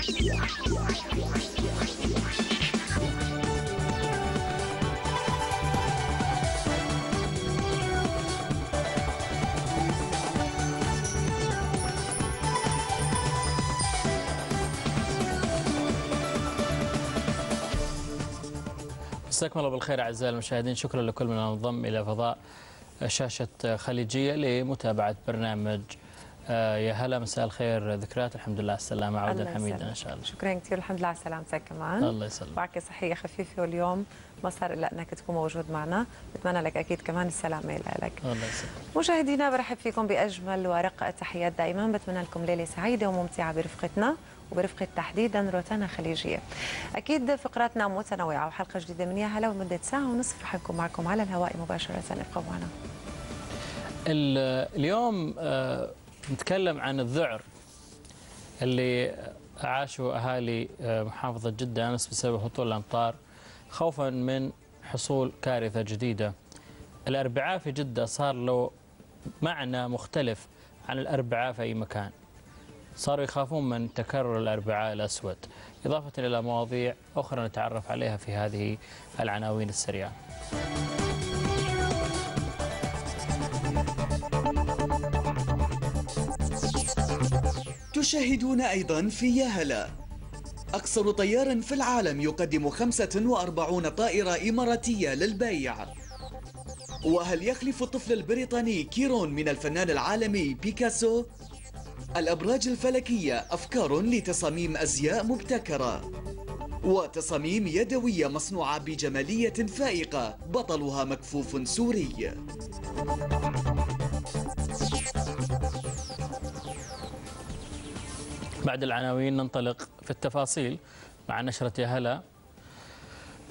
مساكم الله بالخير أعزائي المشاهدين، شكرا لكل من انضم إلى فضاء شاشة خليجية لمتابعة برنامج يا هلا. مساء الخير ذكريات، الحمد لله على السلامة، عودة حميدة إن شاء الله. شكرا كثير، الحمد لله على سلامتك كمان. الله يسلمك. وعكة صحية خفيفة، واليوم ما صار إلا أنك تكون موجود معنا، بتمنى لك أكيد كمان السلامة لك. الله يسلمك. مشاهدينا برحب فيكم بأجمل ورق التحيات دائما، بتمنى لكم ليلة سعيدة وممتعة برفقتنا وبرفقة تحديدا روتانا خليجية. أكيد فقراتنا متنوعة وحلقة جديدة من يا هلا، ومدة ساعة ونصف رح نكون معكم على الهواء مباشرة، ابقوا معنا. اليوم نتكلم عن الذعر اللي عاشوا أهالي محافظة جدة أمس بسبب هطول الأمطار خوفا من حصول كارثة جديدة. الأربعاء في جدة صار له معنى مختلف عن الأربعاء في أي مكان، صاروا يخافون من تكرر الأربعاء الأسود، إضافة إلى مواضيع أخرى نتعرف عليها في هذه العناوين السريعة. تشاهدون أيضا في يا هلا. أقصر طيار في العالم يقدم 45 طائرة إماراتية للبيع. وهل يخلف الطفل البريطاني كيرون من الفنان العالمي بيكاسو؟ الأبراج الفلكية أفكار لتصاميم أزياء مبتكرة، وتصاميم يدوية مصنوعة بجمالية فائقة بطلها مكفوف سوري. بعد العناوين ننطلق في التفاصيل مع نشرة يا هلا،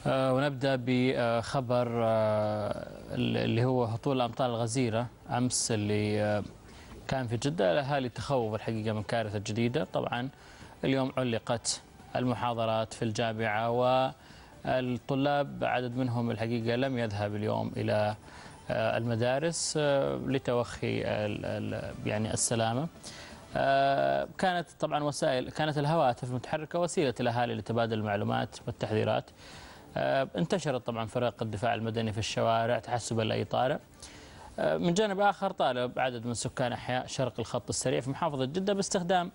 ونبدأ بخبر اللي هو هطول الأمطار الغزيرة أمس اللي كان في جدة. الأهالي تخوف الحقيقة من كارثة جديدة. طبعا اليوم علقت المحاضرات في الجامعة، والطلاب عدد منهم الحقيقة لم يذهب اليوم إلى المدارس لتوخي يعني السلامة. كانت طبعا كانت الهواتف المتحركة وسيلة الأهالي لتبادل المعلومات والتحذيرات. انتشرت طبعا فرق الدفاع المدني في الشوارع تحسبا لأي طارئ. من جانب آخر طالب عدد من سكان أحياء شرق الخط السريع في محافظة جدة باستخدام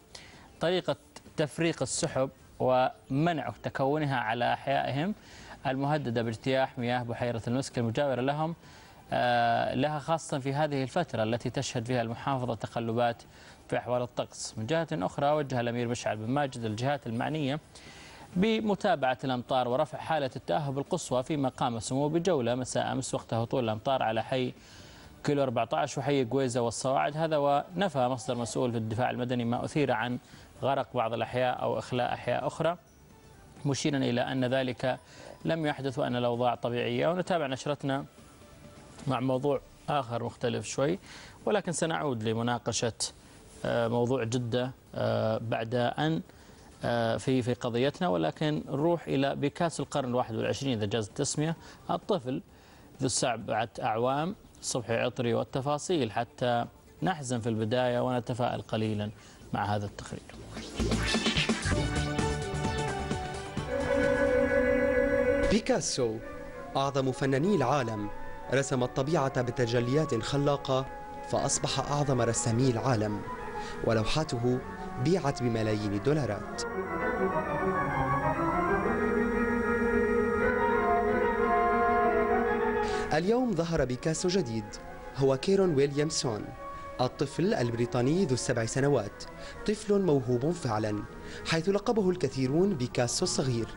طريقة تفريق السحب ومنع تكونها على أحيائهم المهددة باجتياح مياه بحيرة المسك المجاورة لها خاصة في هذه الفترة التي تشهد فيها المحافظة تقلبات في أحوال الطقس. من جهة أخرى وجه الأمير مشعل بن ماجد الجهات المعنية بمتابعة الأمطار ورفع حالة التأهب القصوى، فيما قام سموه بجولة مساء أمس وقت هطول الأمطار على حي كيلو 14 وحي قويزة والصواعد. هذا ونفى مصدر مسؤول في الدفاع المدني ما أثير عن غرق بعض الأحياء أو إخلاء أحياء أخرى، مشيرا إلى أن ذلك لم يحدث وأن الأوضاع طبيعية. ونتابع نشرتنا مع موضوع آخر مختلف شوي، ولكن سنعود لمناقشة موضوع جدة بعد أن في قضيتنا، ولكن نروح إلى بكاس القرن 21 إذا جاز التسمية، الطفل ذو 7 أعوام صبحي عطري، والتفاصيل حتى نحزن في البداية ونتفائل قليلا مع هذا التقرير. بيكاسو أعظم فناني العالم رسم الطبيعة بتجليات خلاقة فأصبح أعظم رسامي العالم، ولوحاته بيعت بملايين الدولارات. اليوم ظهر بيكاسو جديد، هو كيرون ويليامسون، الطفل البريطاني ذو 7 سنوات، طفل موهوب فعلا، حيث لقبه الكثيرون بيكاسو الصغير.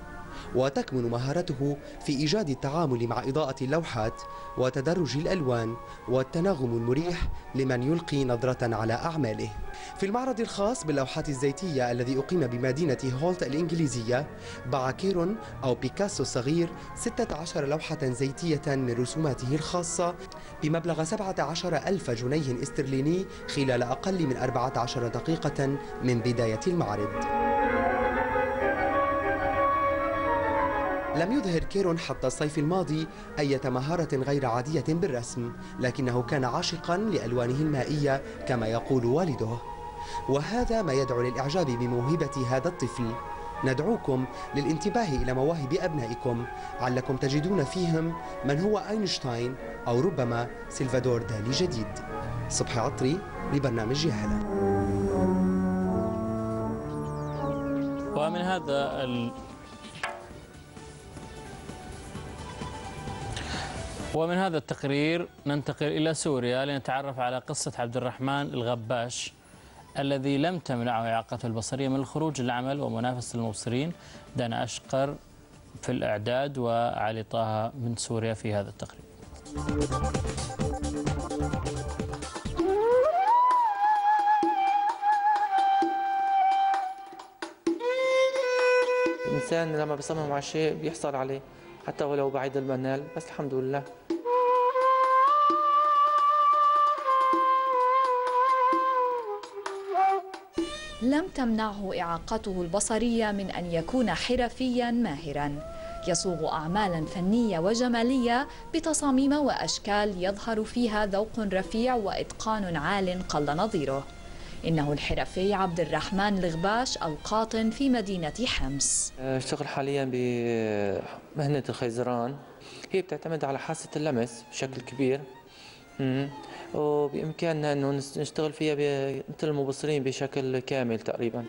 وتكمن مهارته في إيجاد التعامل مع إضاءة اللوحات وتدرج الألوان والتناغم المريح لمن يلقي نظرة على أعماله. في المعرض الخاص باللوحات الزيتية الذي أقيم بمدينة هولت الإنجليزية، باع كيرون أو بيكاسو الصغير 16 لوحة زيتية من رسوماته الخاصة بمبلغ 17,000 جنيه استرليني خلال أقل من 14 دقيقة من بداية المعرض. لم يظهر كيرون حتى الصيف الماضي أي مهارة غير عادية بالرسم، لكنه كان عاشقا لألوانه المائية كما يقول والده، وهذا ما يدعو للإعجاب بموهبة هذا الطفل. ندعوكم للانتباه إلى مواهب أبنائكم علكم تجدون فيهم من هو أينشتاين أو ربما سلفادور دالي جديد. صبحي عطري لبرنامج يا هلا. ومن هذا التقرير ننتقل إلى سوريا لنتعرف على قصة عبد الرحمن الغباش الذي لم تمنعه إعاقته البصرية من الخروج للعمل ومنافسة المبصرين. دانا أشقر في الإعداد وعلي طه من سوريا في هذا التقرير. الإنسان لما بيصمم على شيء بيحصل عليه حتى ولو بعيد المنال، بس الحمد لله. لم تمنعه إعاقته البصرية من أن يكون حرفياً ماهراً، يصوغ أعمالاً فنية وجمالية بتصاميم وأشكال يظهر فيها ذوق رفيع وإتقان عال قل نظيره. إنه الحرفي عبد الرحمن الغباش القاطن في مدينة حمص. اشتغل حالياً بمهنة الخيزران، هي بتعتمد على حاسة اللمس بشكل كبير، وبإمكاننا أنه نشتغل فيها مثل المبصرين بشكل كامل تقريباً.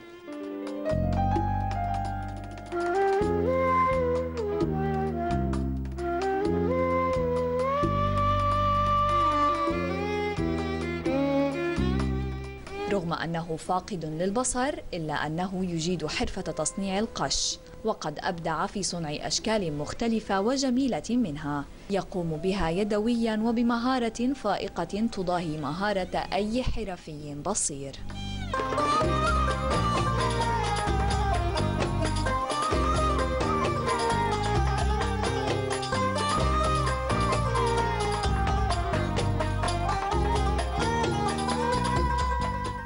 رغم أنه فاقد للبصر إلا أنه يجيد حرفة تصنيع القش، وقد أبدع في صنع أشكال مختلفة وجميلة منها يقوم بها يدويا وبمهارة فائقة تضاهي مهارة أي حرفي بصير.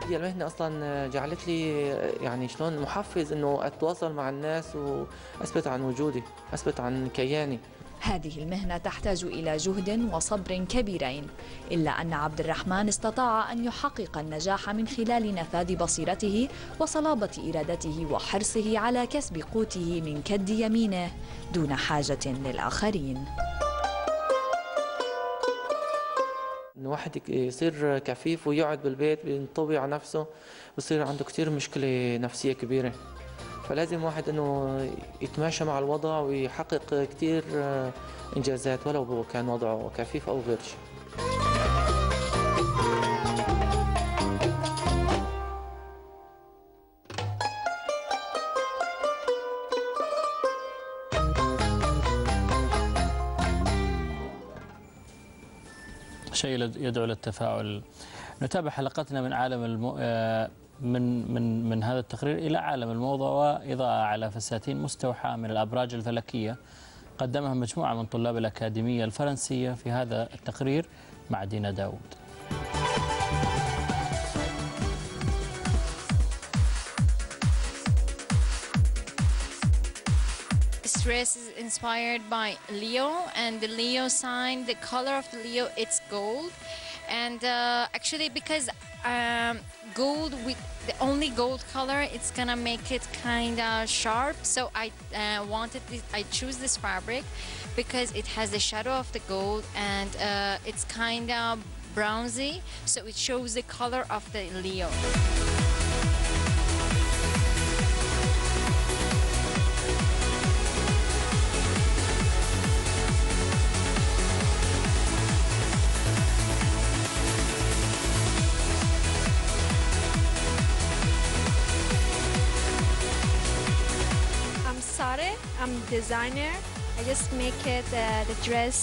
هي المهنة أصلاً جعلت لي يعني شلون محفز إنه أتواصل مع الناس وأثبت عن وجودي، أثبت عن كياني. هذه المهنة تحتاج إلى جهد وصبر كبيرين، إلا أن عبد الرحمن استطاع أن يحقق النجاح من خلال نفاذ بصيرته وصلابة إرادته وحرصه على كسب قوته من كد يمينه دون حاجة للآخرين. إن واحد يصير كفيف ويقعد بالبيت بينطوي على نفسه بصير عنده كتير مشكلة نفسية كبيرة، فلازم واحد إنه يتماشى مع الوضع ويحقق كتير إنجازات ولو كان وضعه كفيف أو غير شيء. شيء يدعو للتفاؤل. نتابع حلقتنا من عالم من هذا التقرير إلى عالم الموضة وإضاءة على فساتين مستوحاة من الأبراج الفلكية قدمها مجموعة من طلاب الأكاديمية الفرنسية في هذا التقرير مع دينا داود. This dress is inspired by Leo, and the Leo sign, the color of the Leo, it's gold. And actually, because gold, with the only gold color, it's gonna make it kind of sharp. So I I choose this fabric because it has the shadow of the gold, and it's kind of bronzy, so it shows the color of the Leo. I'm a designer. I just make it the dress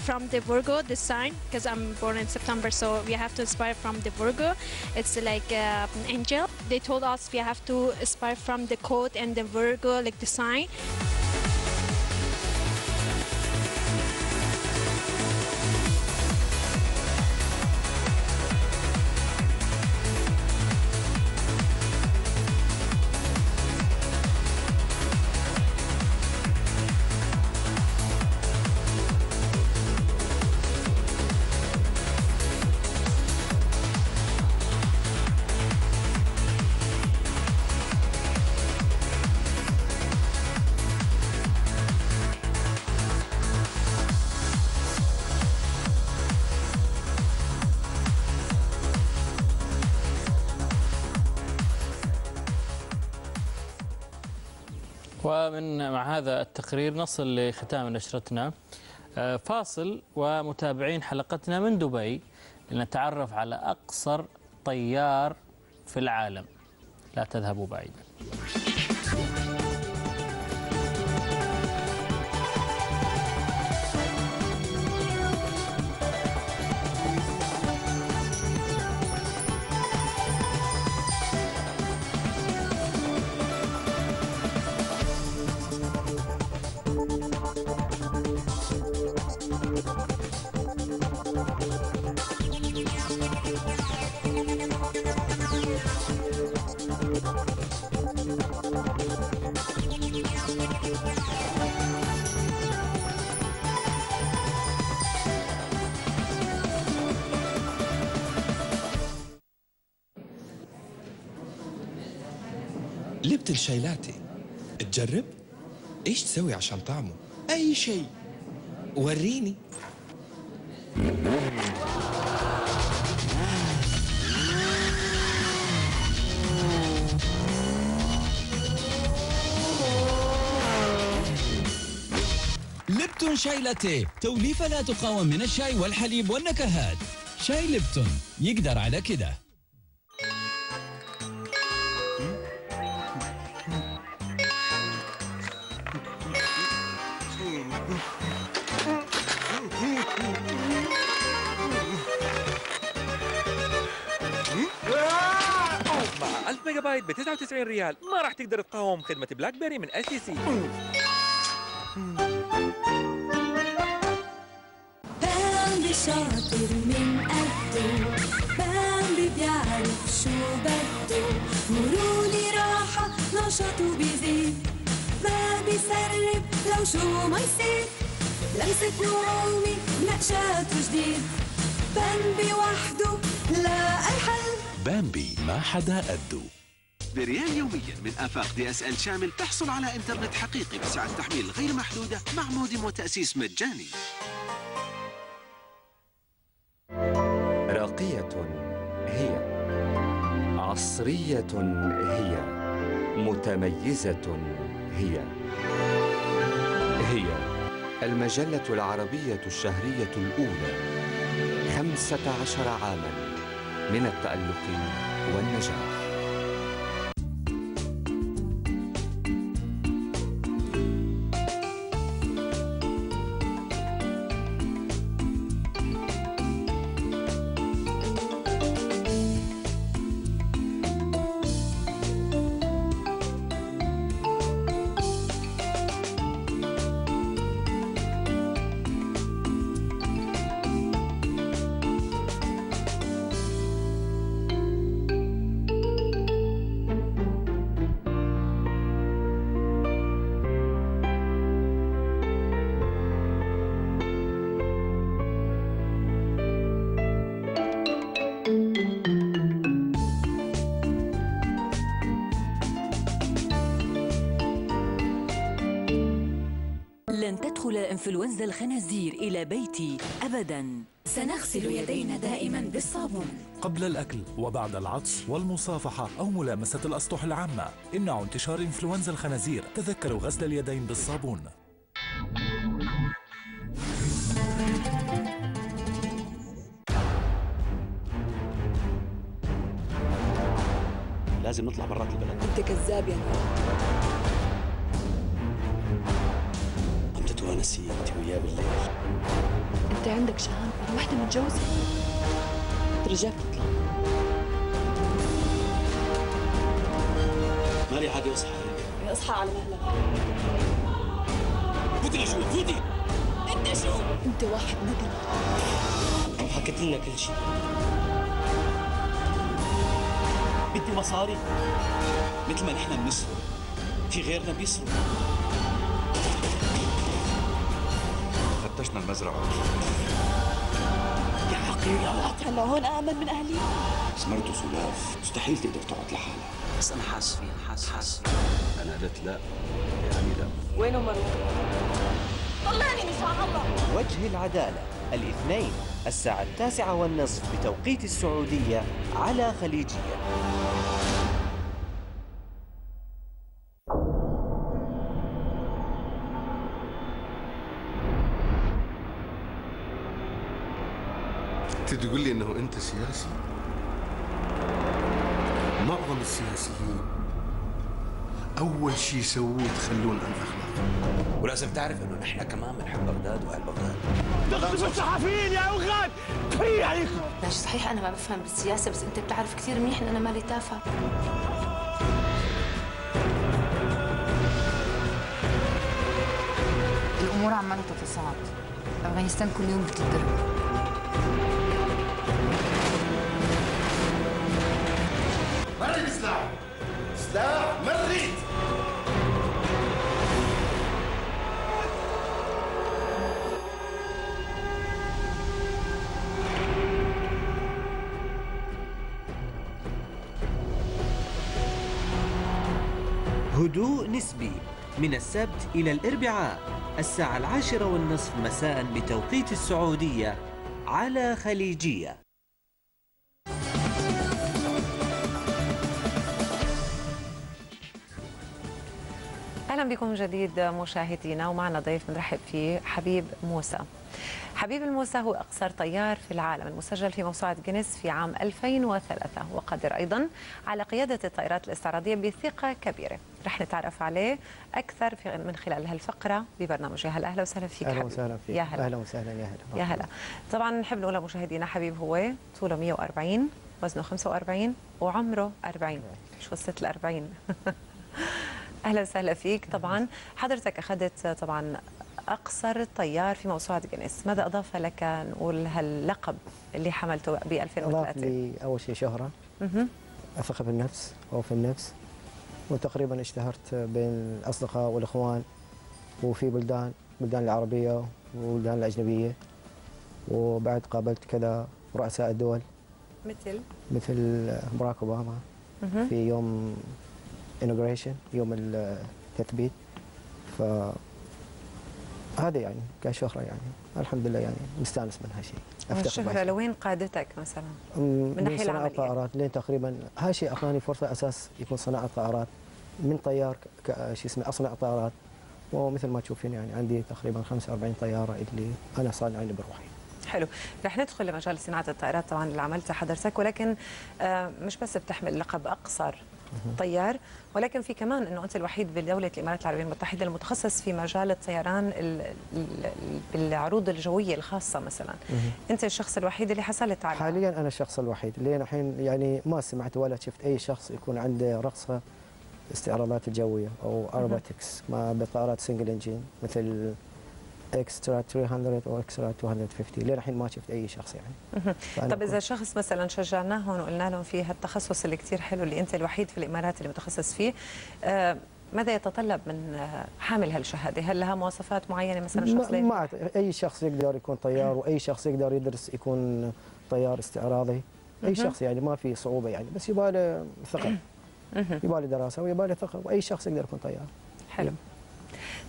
from the Virgo design because I'm born in September, so we have to inspire from the Virgo. It's like an angel. They told us we have to inspire from the code and the Virgo like design. مع هذا التقرير نصل لختام نشرتنا. فاصل ومتابعين حلقتنا من دبي لنتعرف على أقصر طيار في العالم. لا تذهبوا بعيدا. ليبتون شاي لاتيه، تجرب؟ ايش تسوي عشان طعمه؟ اي شيء. وريني. ليبتون شاي لاتيه، توليفة لا تقاوم من الشاي والحليب والنكهات. شاي ليبتون يقدر على كده. مع 1000 ميجا بايت ب 99 ريال ما راح تقدر تقاوم خدمة بلاك بيري من STC. بامبي شاطر من قده، بامبي بيعرف شو بده، مروني راحة نشاطه بيزيد، ما بيسرب لو شو ما يصير، لمسة نعومي نقشاته جديد، بامبي وحده لا الحل. بامبي ما حدا قده. بريال يوميا من آفاق DSL شامل تحصل على إنترنت حقيقي بسعة تحميل غير محدودة مع مودم وتأسيس مجاني. راقية هي، عصرية هي، متميزة هي المجلة العربية الشهرية الأولى، 15 عاماً من التألق والنجاح. لن تدخل إنفلونزا الخنازير إلى بيتي أبداً. سنغسل يدينا دائماً بالصابون قبل الأكل وبعد العطس والمصافحة أو ملامسة الأسطح العامة. امنعوا انتشار إنفلونزا الخنازير. تذكروا غسل اليدين بالصابون. لازم نطلع برات البلد. أنت كذاب يا عم تتوانسي انت وياه بالليل. أنت عندك شهامة، واحدة متجوزة رجعت تطلع. مالي عادي اصحى. اصحى على مهلك. فوتي لجوا فوتي. أنت شو؟ أنت واحد ندل. حكيت لنا كل شيء. بدي مصاري مثل ما نحن بنسرق، في غيرنا بيسرق. فتشنا المزرعة. يا حقير يا واطي. هلا هون أأمن من أهلي. سمرته سلاف، مستحيل تقدر تقعد لحالها. بس أنا حاسس فيها، حاسس. أنا قلت لا، يعني لا. وينه مروة؟ طلعني مش الله. وجه العدالة الاثنين الساعة 9:30 بتوقيت السعودية على خليجية. تقول لي انه انت سياسي؟ معظم السياسيين اول شيء يسووه يتخلون عن الاخلاق. ولازم تعرف انه نحن كمان بنحب بغداد واهل بغداد. تخطفوا الصحفيين يا اوغاد، كفايه عليكم. ماشي صحيح انا ما بفهم بالسياسه، بس انت بتعرف كثير منيح ان انا مالي تافهه. الامور عماله تتصاعد، افغانستان كل يوم بتتضرب. ما نريد سلاح، سلاح ما نريد. هدوء نسبي من السبت إلى الأربعاء الساعة 10:30 مساء بتوقيت السعودية على خليجية. أهلا بكم من جديد مشاهدينا، ومعنا ضيف بنرحب فيه حبيب موسى. حبيب الموسى هو أقصر طيار في العالم المسجل في موسوعة جينيس في عام 2003، وقدر أيضا على قيادة الطائرات الاستعراضية بثقة كبيرة. رح نتعرف عليه أكثر من خلال هالفقرة ببرنامج يا هلا. أهلا وسهلا فيك أهلا حبيب. وسهلا فيك. يا هلا. أهلا وسهلا. يا هلا. يا هلا. طبعا نحب نقول لمشاهدينا حبيب هو طوله 140، وزنه 45، وعمره 40. شو قصة ال40؟ أهلا وسهلا فيك. طبعا حضرتك أخذت طبعا أقصر طيار في موسوعة جينيس، ماذا أضاف لك نقول هاللقب اللي حملته ب 2003؟ أضاف لي أول شيء شهرة، الثقة بالنفس أو في النفس، وتقريبا اشتهرت بين الأصدقاء والإخوان وفي بلدان العربية وبلدان الأجنبية، وبعد قابلت كذا رؤساء الدول مثل باراك أوباما في يوم inauguration، يوم التثبيت. فهذا يعني كشهرة يعني الحمد لله يعني مستانس من هالشيء. الشهرة لوين قادتك مثلا؟ من ناحية صناعة الطائرات لين تقريبا هالشيء أعطاني فرصة أساس يكون صناعة طائرات من طيار شو اسمه أصنع طائرات، ومثل ما تشوفين يعني عندي تقريبا 45 طيارة اللي أنا صانعين بروحي. حلو، رح ندخل لمجال صناعة الطائرات طبعا اللي عملتها حضرتك، ولكن مش بس بتحمل لقب أقصر طيار، ولكن في كمان انه انت الوحيد بدوله الامارات العربيه المتحده المتخصص في مجال الطيران بالعروض الجويه الخاصه مثلا. انت الشخص الوحيد اللي حصلت على حاليا انا الشخص الوحيد اللي الحين يعني ما سمعت ولا شفت اي شخص يكون عنده رخصه استعراضات الجويه او ايروباتكس مع بطارات سنجل انجين مثل اكسترا 300 او اكسترا 250. لين الحين ما شفت اي شخص يعني. طب اذا شخص مثلا شجعناهم وقلنا لهم في هالتخصص اللي كثير حلو اللي انت الوحيد في الامارات اللي متخصص فيه، ماذا يتطلب من حامل هالشهاده؟ هل لها مواصفات معينه مثلا شخص ما اي شخص يقدر يكون طيار، واي شخص يقدر يدرس يكون طيار استعراضي. اي شخص يعني ما في صعوبه يعني، بس يباله ثقه، يباله دراسه ويباله ثقه، واي شخص يقدر يكون طيار. حلو.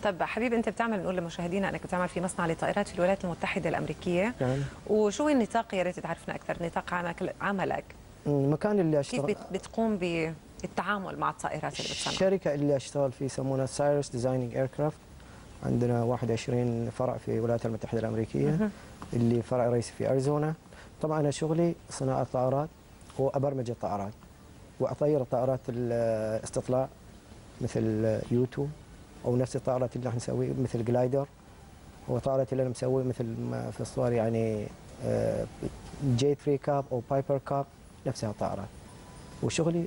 طب حبيبي انت بتعمل، نقول لمشاهدينا انك بتعمل في مصنع لطائرات في الولايات المتحده الامريكيه. نعم. وشو النطاق، يا ريت تعرفنا اكثر نطاق عملك؟ المكان اللي اشتغل كيف بتقوم بالتعامل مع الطائرات اللي بتصنع؟ الشركه اللي اشتغل فيه يسمونها سايرس ديزايننج ايركرافت. عندنا 21 فرع في الولايات المتحده الامريكيه، اللي فرع رئيسي في اريزونا. طبعا انا شغلي صناعه طائرات وابرمج الطائرات واطير الطائرات الاستطلاع مثل يوتو، او نفس الطائرات اللي احنا نسويها مثل جلايدر، وطائرات اللي انا مسوي مثل ما في الصور يعني جي 3 كاب او بايبر كاب، نفسها الطائرات. وشغلي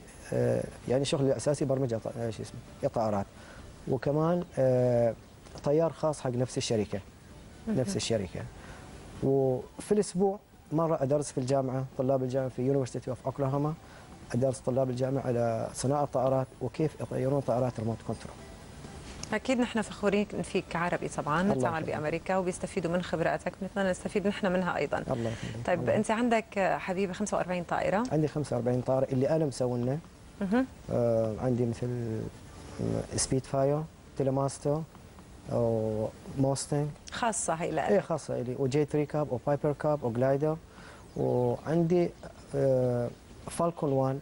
يعني شغلي الاساسي برمجه شو اسمه الطائرات، وكمان طيار خاص حق نفس الشركه. وفي الاسبوع مره ادرس في الجامعه، طلاب الجامعه في يونيفرسيتي اوف اوكلاهوما، ادرس طلاب الجامعه على صناعه طائرات وكيف يطيرون طائرات ريموت كنترول. أكيد نحن فخورين فيك عربي طبعا، تعمل بأمريكا وبيستفيدوا من خبراتك، بنتمنى نستفيد نحن منها أيضا. الله يخليك. طيب أنت عندك حبيبي 45 طائرة؟ عندي 45 طائرة اللي أنا مسوينها. عندي مثل سبيد فاير، تيليماستر، أو موستنج. خاصة هي لك؟ إيه خاصة إلي، وجي 3 كاب أو بايبر كاب أو جلايدر. وعندي فالكون 1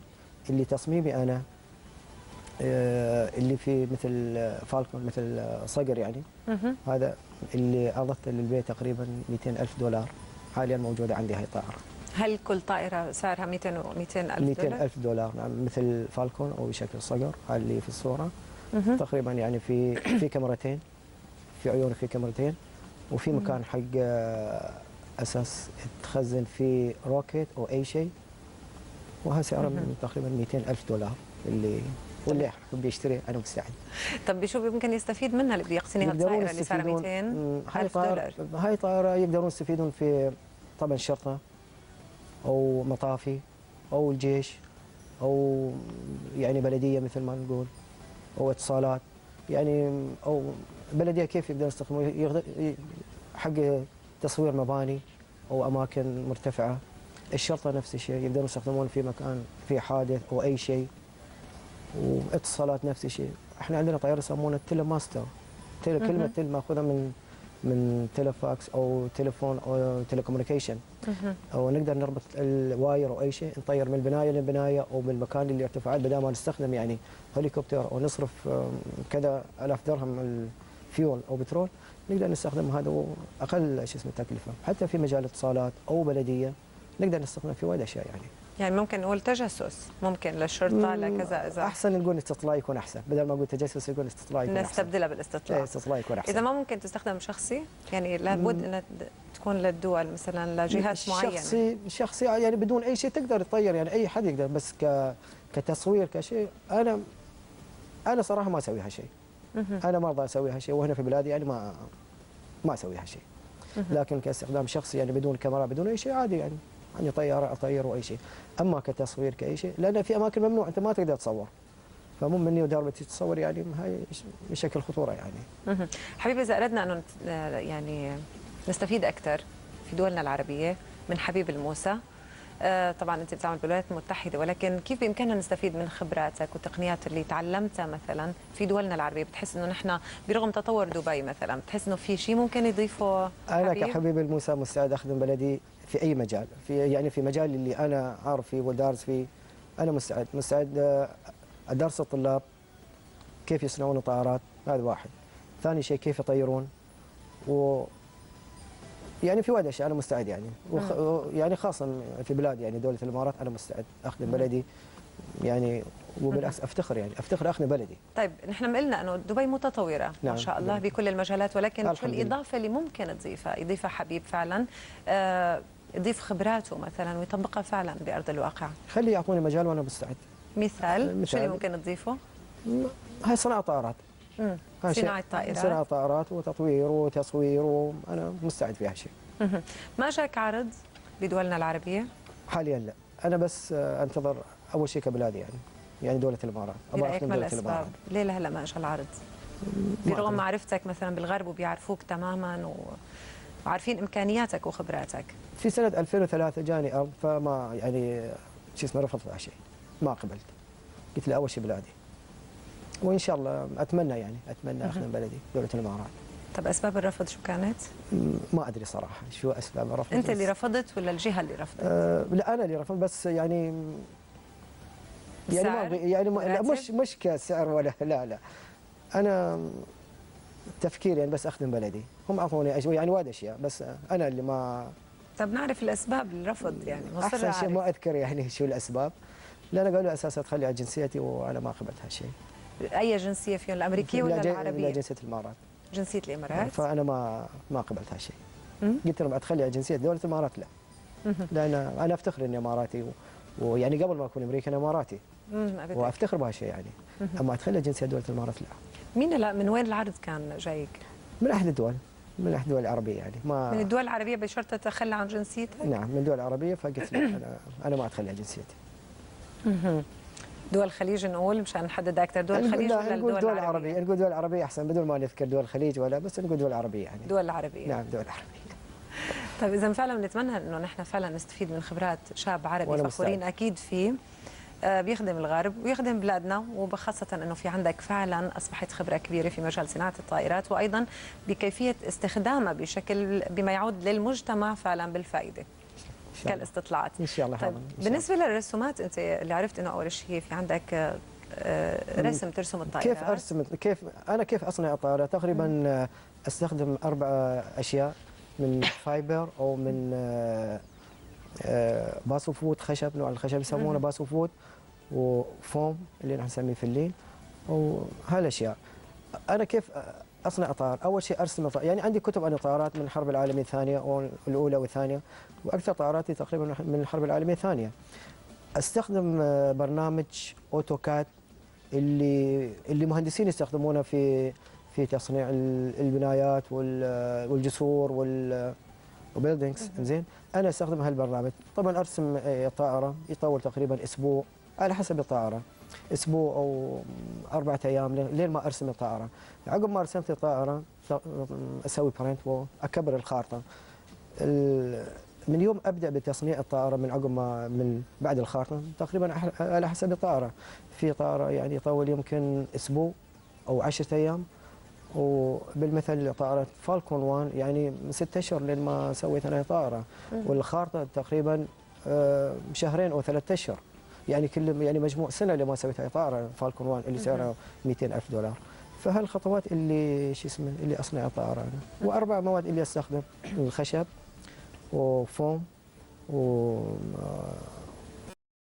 اللي تصميمي أنا، اللي في مثل فالكون مثل صقر يعني. هذا اللي اضفته للبيت تقريبا $200,000 حاليا موجوده عندي هاي الطائره. هل كل طائره سعرها 200 ألف دولار؟ 200 ألف دولار، نعم، مثل فالكون او بشكل صقر هذا اللي في الصوره. تقريبا يعني في كاميرتين، في عيون، في كاميرتين، وفي مكان حق اساس تخزن فيه روكيت او اي شيء، وهذا سعره تقريبا 200 ألف دولار. واللي يحب يشتري انا مستعد. طب شو ممكن يستفيد منها اللي بده يقتني هالطائره اللي سعرها 200 ألف دولار؟ هاي طائره يقدرون يستفيدون في طبعا الشرطه او مطافي او الجيش او يعني بلديه مثل ما نقول، او اتصالات يعني، او بلديه كيف يقدرون يستخدمون حق تصوير مباني او اماكن مرتفعه. الشرطه نفس الشيء يقدرون يستخدمون في مكان في حادث او اي شيء. واتصالات نفس الشيء. احنا عندنا طياره يسمونها التيليماستر. كلمه تيل ماخوذه من تيليفاكس او تليفون او تيليكوميونيكيشن، او نقدر نربط الواير او اي شيء، نطير من بنايه لبنايه او من المكان اللي ارتفاعات، بدل ما نستخدم يعني هليكوبتر او نصرف كذا آلاف درهم الفيول او بترول، نقدر نستخدم هذا اقل شو اسمه تكلفه. حتى في مجال اتصالات او بلديه نقدر نستخدمه في وايد اشياء يعني ممكن نقول تجسس، ممكن للشرطه لكذا. اذا احسن نقول استطلاع يكون احسن، بدل ما اقول تجسس يقول استطلاع يكون احسن. نستبدلها بالاستطلاع. استطلاع يكون احسن. اذا ما ممكن تستخدم شخصي، يعني لابد انها تكون للدول مثلا لجهات معينه. شخصي يعني بدون اي شيء تقدر تطير، يعني اي حد يقدر، بس كتصوير كشيء انا صراحه ما اسوي هالشيء. انا ما ارضى اسوي هالشيء، وهنا في بلادي يعني ما اسوي هالشيء. لكن كاستخدام شخصي يعني بدون كاميرا بدون اي شيء عادي، يعني طياره اطير واي شيء. اما كتصوير كاي شيء، لان في اماكن ممنوع انت ما تقدر تصور، فمو مني ودربتي تصور، يعني هاي بشكل خطوره يعني. حبيبي، اذا اردنا انه يعني نستفيد اكثر في دولنا العربيه من حبيب الموسى، طبعا انت بتعمل بالولايات المتحده، ولكن كيف بامكاننا نستفيد من خبراتك والتقنيات اللي تعلمتها مثلا في دولنا العربيه؟ بتحس انه نحن برغم تطور دبي مثلا، بتحس انه في شيء ممكن يضيفه حبيب؟ انا كحبيب الموسى مستعد اخدم بلدي في اي مجال، في مجال اللي انا عارف فيه ودارس فيه. انا مستعد ادرس الطلاب كيف يصنعون طائرات، هذا واحد. ثاني شيء كيف يطيرون، يعني في وايد اشياء انا مستعد يعني. يعني خاصه في بلاد يعني دوله الامارات انا مستعد اخدم بلدي يعني، وبالعكس افتخر اخدم بلدي. طيب نحن قلنا انه دبي متطوره ما شاء الله بكل المجالات، ولكن شو الاضافه اللي ممكن يضيفها حبيب فعلا، يضيف خبراته مثلا ويطبقها فعلا بارض الواقع؟ خلي يعطوني مجال وانا مستعد. مثال شو اللي ممكن تضيفه؟ هاي صناعه طائرات. صناعه طائرات. صناعه طائرات وتطوير وتصوير، وانا مستعد في هالشيء. ما جاك عرض بدولنا العربيه؟ حاليا لا، انا بس انتظر اول شيء كبلادي يعني دوله الامارات. برايك ما الاسباب؟ ليه لهلا ما اجى العرض؟ برغم معرفتك مثلا بالغرب وبيعرفوك تماما وعارفين امكانياتك وخبراتك. في سنه 2003 جاني ارض، فما يعني شو اسمه رفضت هالشيء، ما قبلت. قلت له اول شيء بلادي، وان شاء الله اتمنى اخدم بلدي دوله الامارات. طب اسباب الرفض شو كانت؟ ما ادري صراحه شو اسباب الرفض. انت اللي رفضت ولا الجهه اللي رفضت؟ لا انا اللي رفضت، بس يعني مش كسعر ولا لا انا تفكير يعني بس اخدم بلدي. هم اعطوني يعني وايد اشياء، بس انا اللي ما. طب نعرف الاسباب الرفض يعني، احسن شيء ما اذكر يعني شو الاسباب، لان قالوا اساسا تخلي على جنسيتي وانا ما قبلت هالشيء. اي جنسيه فيهم، الامريكيه ولا العربيه؟ لا جنسيه الامارات. جنسيه الامارات؟ فانا ما قبلت هالشيء. قلت لهم اتخلي على جنسيه دوله الامارات لا. لان انا افتخر اني اماراتي، ويعني قبل ما اكون امريكي انا اماراتي. وافتخر بهالشيء يعني. اما اتخلي جنسيه دوله الامارات لا. من وين العرض كان جايك؟ من احد الدول، من احد الدول العربيه يعني. من الدول العربيه بشرط تتخلى عن جنسيتك؟ نعم من الدول العربيه، فقلت لا انا ما اتخلى عن جنسيتي. دول الخليج نقول مشان نحدد اكثر، دول الخليج ولا الدول العربيه؟ نقول دول العربيه احسن، بدون ما نذكر دول الخليج ولا، بس نقول دول العربيه يعني. دول العربيه. نعم دول العربيه. طيب اذا فعلا بنتمنى انه نحن فعلا نستفيد من خبرات شاب عربي فخورين اكيد فيه، بيخدم الغرب ويخدم بلادنا، وبخاصة أنه في عندك فعلا أصبحت خبرة كبيرة في مجال صناعة الطائرات، وأيضا بكيفية استخدامها بشكل بما يعود للمجتمع فعلا بالفائدة كالاستطلاعات. إن شاء الله. طيب بالنسبة للرسومات، أنت اللي عرفت أنه أول شيء في عندك رسم ترسم الطائرات. كيف أرسم، كيف أصنع الطائرة؟ تقريبا أستخدم 4 أشياء، من فايبر أو من باسوفوت خشب، نوع الخشب يسمونه باسوفوت، وفوم اللي نحن نسميه فلين، وهالاشياء. انا كيف اصنع طائر؟ اول شيء ارسم الطائر، يعني عندي كتب عن الطائرات من الحرب العالميه الثانيه والاولى والثانيه، واكثر طائراتي تقريبا من الحرب العالميه الثانيه. استخدم برنامج اوتوكاد اللي مهندسين يستخدمونه في تصنيع البنايات والجسور وبيلدينجز. زين، انا استخدم هالبرنامج. طبعا ارسم طائره يطول تقريبا اسبوع على حسب الطائره، اسبوع او 4 ايام لين ما ارسم الطائره. عقب ما رسمت الطائره اسوي برنت واكبر الخارطه. من يوم ابدا بتصنيع الطائره، من عقب ما من بعد الخارطه تقريبا على حسب الطائره. في طائره يعني يطول يمكن اسبوع او 10 ايام، وبالمثل طائره فالكون 1 يعني 6 اشهر لين ما سويت انا طائره، والخارطه تقريبا 2 أو 3 اشهر، يعني كل يعني مجموع سنه لما سويت هاي طائره فالكون 1 اللي سعرها $200,000. فهالخطوات اللي شو اسمه اللي اصنع الطائره انا. واربع مواد اللي استخدم: الخشب وفوم